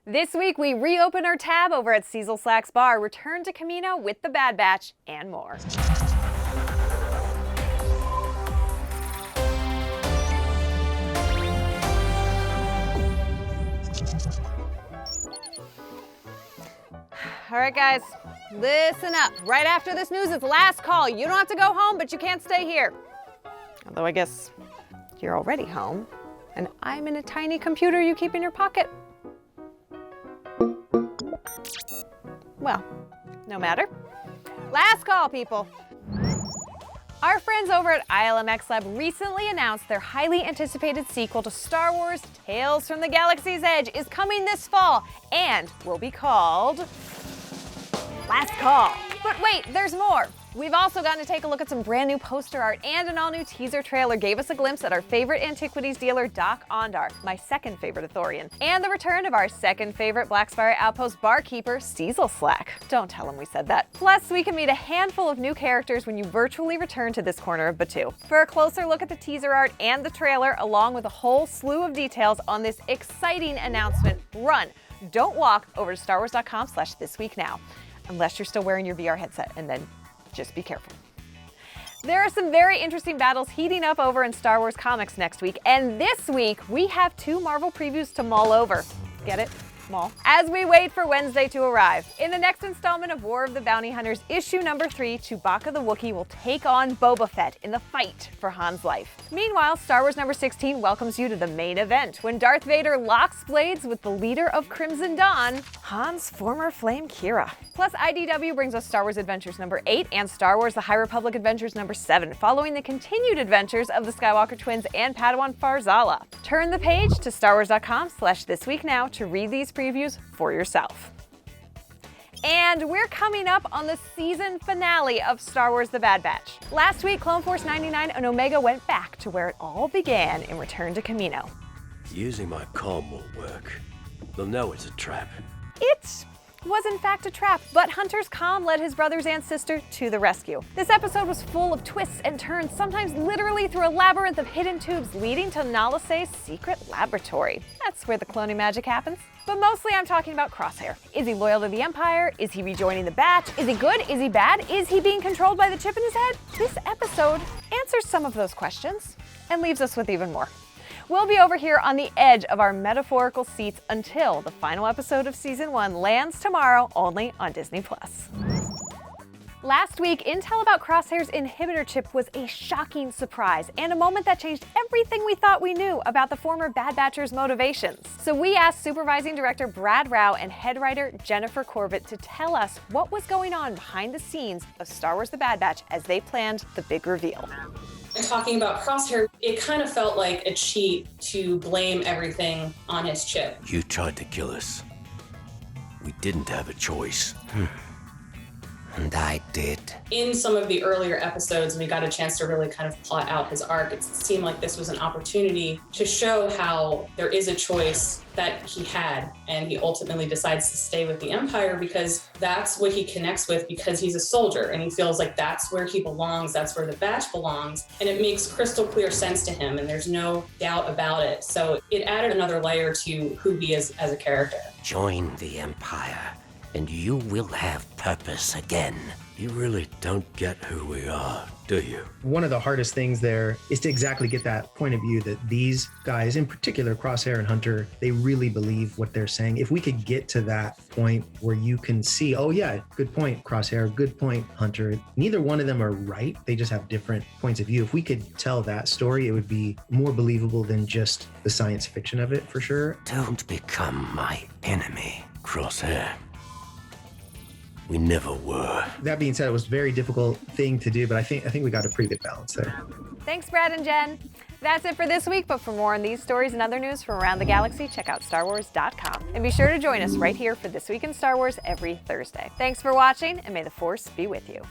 This week, we reopen our tab over at Cecil Slack's bar, return to Camino with the Bad Batch, and more. All right, guys, listen up. Right after this news is last call. You don't have to go home, but you can't stay here. Although I guess you're already home, and I'm in a tiny computer you keep in your pocket. Well, no matter. Last call, people. Our friends over at ILMX Lab recently announced their highly anticipated sequel to Star Wars Tales from the Galaxy's Edge is coming this fall and will be called Last Call. But wait, there's more. We've also gotten to take a look at some brand new poster art, and an all-new teaser trailer gave us a glimpse at our favorite antiquities dealer, Doc Ondar, my second favorite Ithorian, and the return of our second favorite Blackspire Outpost barkeeper, Cecil Slack. Don't tell him we said that. Plus, we can meet a handful of new characters when you virtually return to this corner of Batuu. For a closer look at the teaser art and the trailer, along with a whole slew of details on this exciting announcement, run, don't walk, over to StarWars.com/thisweeknow. Unless you're still wearing your VR headset, and then just be careful. There are some very interesting battles heating up over in Star Wars comics next week, and this week we have 2 Marvel previews to mull over. Get it? Mull. As we wait for Wednesday to arrive. In the next installment of War of the Bounty Hunters, issue number 3, Chewbacca the Wookiee will take on Boba Fett in the fight for Han's life. Meanwhile, Star Wars number 16 welcomes you to the main event, when Darth Vader locks blades with the leader of Crimson Dawn, Han's former flame Kira. Plus, IDW brings us Star Wars Adventures number 8 and Star Wars The High Republic Adventures number 7, following the continued adventures of the Skywalker twins and Padawan Farzala. Turn the page to StarWars.com/thisweeknow to read these previews for yourself. And we're coming up on the season finale of Star Wars The Bad Batch. Last week, Clone Force 99 and Omega went back to where it all began in Return to Camino. Using my comm won't work. They'll know it's a trap. It was in fact a trap, but Hunter's comm led his brothers and sister to the rescue. This episode was full of twists and turns, sometimes literally through a labyrinth of hidden tubes leading to Nala Se's secret laboratory. That's where the cloning magic happens. But mostly I'm talking about Crosshair. Is he loyal to the Empire? Is he rejoining the Batch? Is he good? Is he bad? Is he being controlled by the chip in his head? This episode answers some of those questions and leaves us with even more. We'll be over here on the edge of our metaphorical seats until the final episode of Season 1 lands tomorrow, only on Disney+. Last week, intel about Crosshair's inhibitor chip was a shocking surprise and a moment that changed everything we thought we knew about the former Bad Batcher's motivations. So we asked supervising director Brad Rau and head writer Jennifer Corbett to tell us what was going on behind the scenes of Star Wars The Bad Batch as they planned the big reveal. And talking about Crosshair, it kind of felt like a cheat to blame everything on his chip. You tried to kill us. We didn't have a choice. And I did. In some of the earlier episodes, we got a chance to really kind of plot out his arc. It seemed like this was an opportunity to show how there is a choice that he had, and he ultimately decides to stay with the Empire because that's what he connects with, because he's a soldier and he feels like that's where he belongs, that's where the Batch belongs, and it makes crystal clear sense to him and there's no doubt about it. So it added another layer to who he is as a character. Join the Empire, and you will have purpose again. You really don't get who we are, do you? One of the hardest things there is to exactly get that point of view that these guys, in particular Crosshair and Hunter, they really believe what they're saying. If we could get to that point where you can see, oh yeah, good point, Crosshair, good point, Hunter. Neither one of them are right. They just have different points of view. If we could tell that story, it would be more believable than just the science fiction of it, for sure. Don't become my enemy, Crosshair. We never were. That being said, it was a very difficult thing to do, but I think we got a pretty good balance there. Thanks, Brad and Jen. That's it for this week, but for more on these stories and other news from around the galaxy, check out StarWars.com. And be sure to join us right here for This Week in Star Wars every Thursday. Thanks for watching, and may the Force be with you.